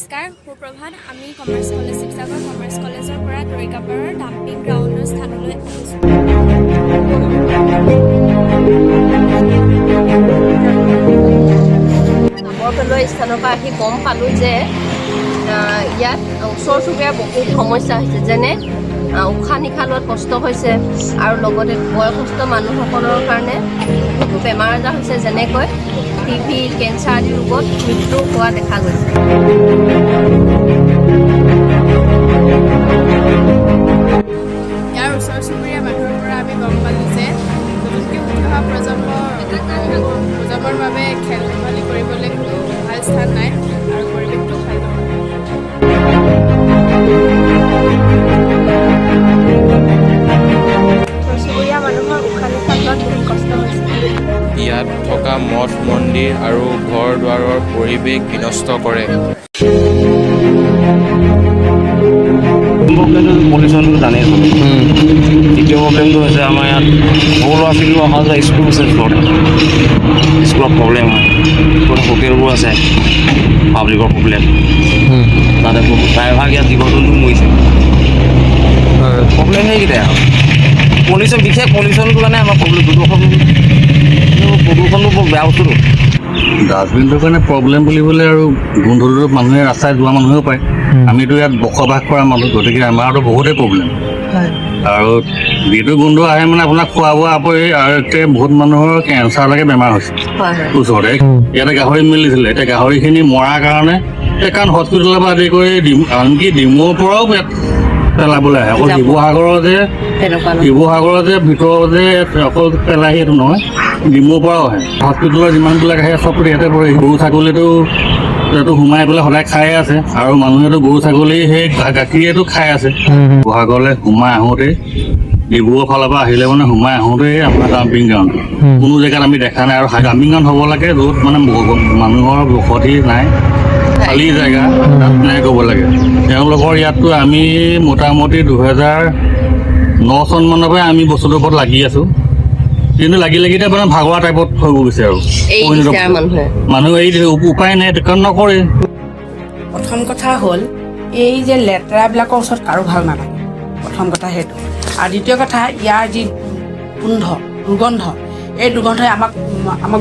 নমস্কাৰ সুপ্ৰভাত আমি commerce college Sivasagar commerce কলেজৰ পৰা দৰিকাপাৰৰ ডাম্পিং গ্ৰাউণ্ডৰ স্থানলৈ আহিছোঁ। নামৰপেলোৱা স্থানৰ পৰা আহি গম পালোঁ যে ইয়াত ওচৰ চুবুৰীয়াৰ বহুত সমস্যা হৈছে, যেনে উশাহ নিশাহ লোৱাত কষ্ট হৈছে আৰু লগতে বয়সস্থ মানুহসকলৰ কাৰণে বহুতো বেমাৰ আজাৰ হৈছে, যেনেকৈ টিভি, কেঞ্চাৰ আদি ৰোগত মৃত্যু হোৱা দেখা গৈছে। ইয়াৰ ওচৰ চুবুৰীয়া মানুহৰ পৰা আমি গম পালোঁ যে নতুনকৈ উঠি অহা প্ৰজন্মৰ বাবে খেল ধেমালি কৰিবলৈ কোনো ভাল স্থান নাই আৰু পৰিৱেশটো ভাল নহয়। ওচৰ চুবুৰীয়া মানুহৰ উশাহ নিশাহ লোৱাত বহুত কষ্ট হৈছে। ইয়াত থকা মঠ মন্দিৰ আৰু ঘৰ দুৱাৰৰ পৰিৱেশ বিনষ্ট কৰে। পলিউশ্যনটো জানেই চবে। দ্বিতীয় প্ৰব্লেমটো হৈছে আমাৰ ইয়াত সৰু ল'ৰা ছোৱালীও অহা যোৱা স্কুল আছে, স্কুলত প্ৰব্লেম হয়, হোটেলবোৰ আছে, পাব্লিকৰ প্ৰব্লেম, তাতে প্ৰায়ভাগ ইয়াত জীৱ জন্তু মৰিছে। প্ৰব্লেম সেইকেইটাই আৰু পলিউশ্যন, বিশেষ পলিউশ্যনটো কাৰণে আমাৰ প্ৰদূষণটো বৰ বেয়া বস্তুটো। ডাষ্টবিনটোৰ কাৰণে প্ৰব্লেম বুলিবলৈ আৰু গোন্ধটো মানুহে ৰাস্তাই যোৱা মানুহেও পায়। আমিতো ইয়াত বসবাস কৰা মানুহ, গতিকে আমাৰতো বহুতেই প্ৰব্লেম। আৰু যিটো গোন্ধ আহে মানে আপোনাৰ খোৱা বোৱা আপৰি আৰু এতিয়া বহুত মানুহৰ কেঞ্চাৰলৈকে বেমাৰ হৈছে ওচৰতে। ইয়াতে গাহৰি মিলিছিলে, এতিয়া গাহৰিখিনি মৰাৰ কাৰণে কাৰণ হস্পিটেলৰ পৰা আদি কৰি আনকি ডিমুৰ পৰাও পেলাবলৈ আহে। অকল শিৱসাগৰৰ যে ভিতৰৰ যে অকল পেলাই সেইটো নহয়, ডিমুৰ পৰাও আহে। হস্পিটেলৰ যিমানবিলাক আহে চব ইয়াতে পৰে। গৰু ছাগলীটো সোমাই পেলাই সদায় খাই আছে আৰু মানুহেতো গৰু ছাগলী সেই গাখীৰেতো খাই আছে। শিৱসাগৰলৈ সোমাই আহোঁতে ডিব্ৰুগড়ৰ ফালৰ পৰা আহিলে মানে সোমাই আহোঁতে আপোনাৰ ডাম্পিং গ্ৰাউণ্ড কোনো জেগাত আমি দেখা নাই। আৰু ডাম্পিং গ্ৰাউণ্ড হ'ব লাগে য'ত মানে মানুহৰ বসতি নাই, খালী জেগা, তাত নাই ক'ব লাগে। তেওঁলোকৰ ইয়াততো আমি মোটামুটি 2009 চনমানৰ পৰাই আমি বস্তুটোৰ ওপৰত লাগি আছোঁ, কিন্তু লাগি এতিয়া মানে ভাগৰা টাইপত হৈ গৈছে আৰু মানুহে এই উপায় নাই, কাৰণ নকৰে। প্ৰথম কথা হ'ল এই যে লেতেৰাবিলাকৰ ওচৰত কাৰো ভাল নালাগে, প্ৰথম কথা সেইটো। আৰু দ্বিতীয় কথা, ইয়াৰ যি দুৰ্গন্ধ, এই দুৰ্গন্ধই আমাক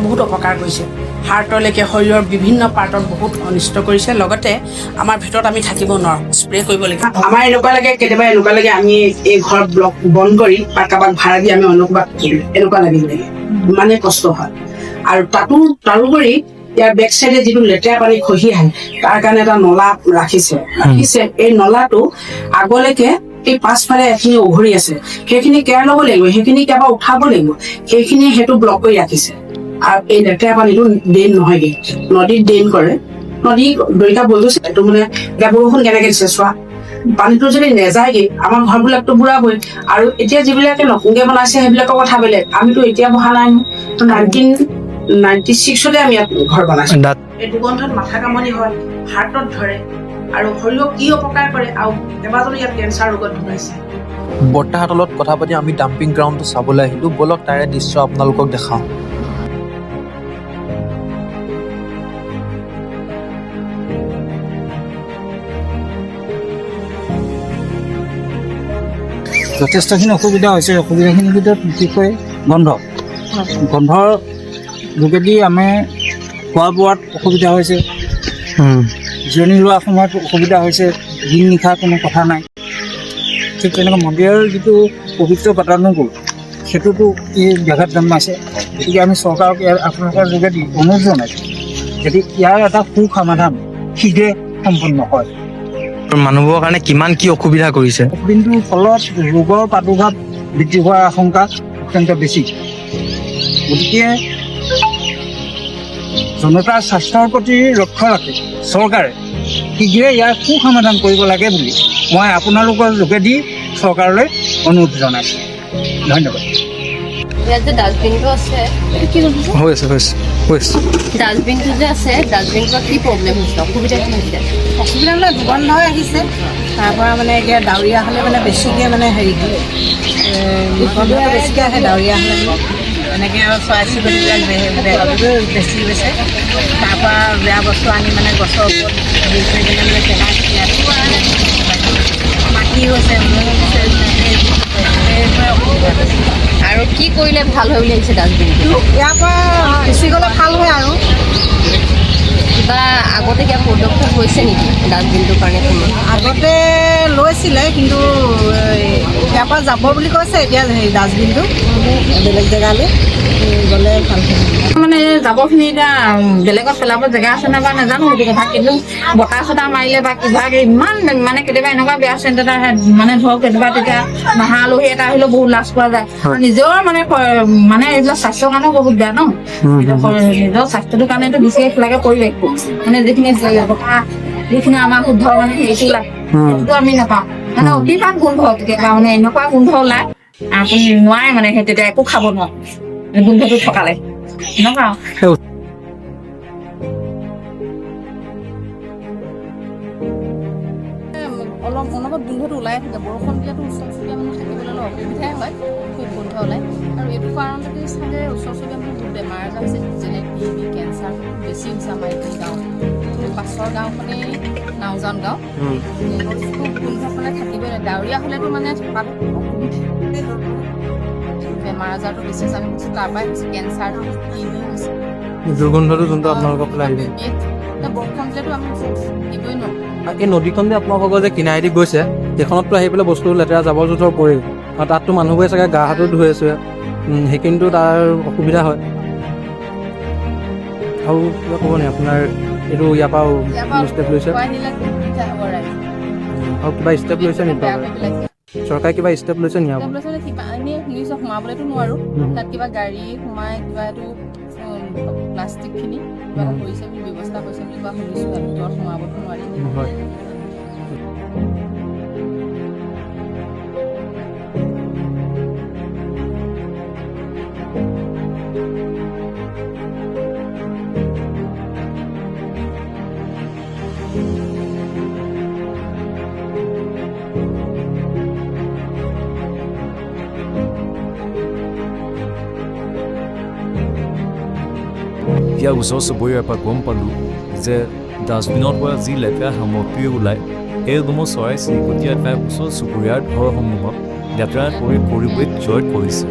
বহুত অপকাৰ কৰিছে। হাৰ্টলৈকে শৰীৰৰ বিভিন্ন পাৰ্টত বহুত অনিষ্ট কৰিছে। লগতে আমাৰ ভিতৰত আমি থাকিব নোৱাৰোঁ, স্প্ৰে কৰিব লাগে। আমাৰ এনেকুৱা লাগে, কেতিয়াবা এনেকুৱা লাগে আমি এই ঘৰ ব্লক বন্ধ কৰি বা কাৰোবাক ভাড়া দি আমি অন্য ক'ৰবাত এনেকুৱা লাগে, ইমানেই কষ্ট হয়। আৰু তাৰোপৰি ইয়াৰ বেক চাইডে যিটো লেতেৰা পানী খহি আহে, তাৰ কাৰণে এটা নলা ৰাখিছে। এই নলাটো আগলৈকে এই পাছফালে এখিনি উঘৰি আছে, সেইখিনি কেয়াৰ ল'ব লাগিব, সেইখিনি কেতিয়াবা উঠাব লাগিব, সেইটো ব্লক কৰি ৰাখিছে। আৰু এই লেতেৰা পানীটো ড্ৰেইন নহয়গে, নদীত ড্ৰেইন কৰে। নদী দৰিকা বৈ গৈছে, এইটো মানে এতিয়া বৰষুণ কেনেকে দিছে চোৱা, পানীটো যদি নেযায়গে আমাৰ ঘৰবিলাকতো বুঢ়াবই। আৰু এতিয়া যিবিলাকে নতুনকে বনাইছে সেইবিলাকৰ কথা বেলেগ, আমিতো এতিয়া বহা নাই। 1996 আমি ইয়াত ঘৰ বনাইছো। এই দুৰ্গন্ধত মাথা কামনি হয়, হাৰ্টত ধৰে আৰু শৰীৰক কি অপকাৰ কৰে, আৰু কেইবাজনো ইয়াত কেঞ্চাৰ ৰোগত ঢুকাইছে। বৰ্তাহঁতৰ লগত কথা পাতি আমি ডাম্পিং গ্ৰাউণ্ডটো চাবলৈ আহিলোঁ। ব'লক তাৰে দৃশ্য আপোনালোকক দেখাওঁ। যথেষ্টখিনি অসুবিধা হৈছে। অসুবিধাখিনিৰ ভিতৰত বিশেষকৈ গন্ধৰ যোগেদি আমি খোৱা বোৱাত অসুবিধা হৈছে, জিৰণি লোৱাৰ সময়ত অসুবিধা হৈছে, দিন নিশা কোনো কথা নাই। ঠিক তেনেকৈ মন্দিৰৰ যিটো পবিত্ৰ বাতানুকূল, সেইটোতো এই ব্যাঘাত জন্মাইছে। গতিকে আমি চৰকাৰক আপোনালোকৰ যোগেদি অনুৰোধ জনাইছোঁ, যদি ইয়াৰ এটা সমাধান শীঘ্ৰে সম্পন্ন হয়। মানুহবোৰৰ কাৰণে কিমান কি অসুবিধা কৰিছে। কিন্তু ফলত ৰোগৰ প্ৰাদুৰ্ভাৱ বৃদ্ধি হোৱাৰ আশংকা অত্যন্ত বেছি। গতিকে জনতাৰ স্বাস্থ্যৰ প্ৰতি লক্ষ্য ৰাখি চৰকাৰে শীঘ্ৰে ইয়াৰ সমাধান কৰিব লাগে বুলি মই আপোনালোকৰ যোগেদি চৰকাৰলৈ অনুৰোধ জনাইছোঁ। ধন্যবাদ। ইয়াত যে ডাষ্টবিনটো আছে, ডাষ্টবিনটো যে আছে, ডাষ্টবিনটোৰ কি প্ৰব্লেম হৈছে, অসুবিধা কি হৈছে? অসুবিধা মানে দুৰ্গন্ধ হৈ আহিছে, তাৰ পৰা মানে এতিয়া ডাৱৰীয়া হ'লে মানে বেছিকৈ মানে হেৰি হয়, দুৰ্গন্ধ বেছিকৈ আহে ডাৱৰীয়া হ'লে। এনেকৈ আৰু চৰাই চিৰিকটিবিলাক বেছি গৈছে তাৰপৰা বেয়া বস্তু আনি মানে গছৰ ওপৰত হেৰি কৰি কিনে মানে পেলাই মাটি হৈছে সেইবোৰে অসুবিধা হৈছে। আৰু কি কৰিলে ভাল হয় বুলি ভাবিছে ডাষ্টবিনটো? ইয়াৰ পৰা বেছি গ'লে ভাল হয় আৰু কিবা আগতে কিবা পদক্ষেপ লৈছে নেকি ডাষ্টবিনটোৰ কাৰণে? আগতে লৈছিলে কিন্তু ইয়াৰ পৰা যাব বুলি কৈছে এতিয়া হেৰি ডাষ্টবিনটো বেলেগ জেগালৈ গ'লে ভাল হয়। মানে জাবৰখিনি এতিয়া বেলেগত পেলাব জেগা আছে নে বা নাজানো সেইটো কথা, কিন্তু বতাহ চতাহ মাৰিলে বা কিবা ইমান মানে কেতিয়াবা এনেকুৱা বেয়া চেণ্ট এটা আহে মানে ধৰক কেতিয়াবা তেতিয়া নহা আলহী এটা আহিলেও বহুত লাজ পোৱা যায়। নিজৰ মানে এইবিলাক স্বাস্থ্যৰ কাৰণেও বহুত বেয়া ন, নিজৰ স্বাস্থ্যটোৰ কাৰণেতো বিশেষ লাগে পৰিৱেশটো মানে যিখিনি যিখিনি আমাৰ শুদ্ধ মানে হেৰিটো লাগে সেইটো আমি নাপাওঁ মানে অতিপাত গোন্ধ কেতিয়াবা মানে এনেকুৱা গোন্ধ ওলায় আপুনি নোৱাৰে মানে সেই তেতিয়া একো খাব নোৱাৰে গোন্ধটো থকালে এনেকুৱা। অলপ অনবৰত গোন্ধটো ওলাই থাকে, বৰষুণ দিলেতো ওচৰ চুবুৰীয়া মানুহ থাকিবলৈ অলপ অসুবিধাই হয়, খুব গোন্ধ ওলায়। আৰু এইটো কাৰণতে চাগে ওচৰ চুবুৰীয়া মানুহ বহুত বেমাৰ আজাৰ হৈছে, যেনে টিবি কেঞ্চাৰ বেছি হৈছে আমাৰ এইটো গাঁৱত। পাছৰ গাঁওখনেই নাওজান গাঁও, খুব গোন্ধ মানে থাকিবই নাই। ডাৱৰীয়া হ'লেতো মানে থকাত বেমাৰ আজাৰটো বেছি হৈছে। আমি কৈছোঁ তাৰপৰাই হৈছে কেঞ্চাৰ টিবি হৈছে দুৰ্গন্ধটো যোনটো আপোনালোকৰ ফালে আহিব। বৰষুণ দিলেতো আমি দিবই নোৱাৰোঁ। এই নদীখন যে আপোনালোকৰ যে কিনাৰেদি গৈছে সেইখনততো আহি পেলাই বস্তু লেতেৰা জাবৰ জোঁথৰ পৰে আৰু তাততো মানুহবোৰে চাগে গা হাতো ধুই আছে, সেইখিনিতো তাৰ অসুবিধা হয়। আৰু কিবা ক'ব নে আপোনাৰ এইটো ইয়াৰ পৰা ষ্টেপ লৈছে আৰু কিবা ষ্টেপ লৈছে নেকি চৰকাৰে? কিবা ষ্টেপ লৈছে নেকি? এনেই শুনিছোঁ সোমাবলৈতো নোৱাৰোঁ, তাত কিবা গাড়ী সোমাই কিবা এইটো প্লাষ্টিকখিনি কিবা এটা কৰিছে বুলি ব্যৱস্থা কৰিছে বুলি কোৱা শুনিছোঁ, ভিতৰত সোমাবতো নোৱাৰি। হয়। এতিয়া ওচৰ চুবুৰীয়াৰ পৰা গম পালোঁ যে ডাষ্টবিনৰ পৰা যি লেতেৰা সামগ্ৰী ওলায় সেইসমূহ চৰাই চিৰিকটিয়ে প্ৰায় ওচৰ চুবুৰীয়াৰ ঘৰসমূহত লেতেৰা কৰি পৰিৱেশ জয় কৰিছে।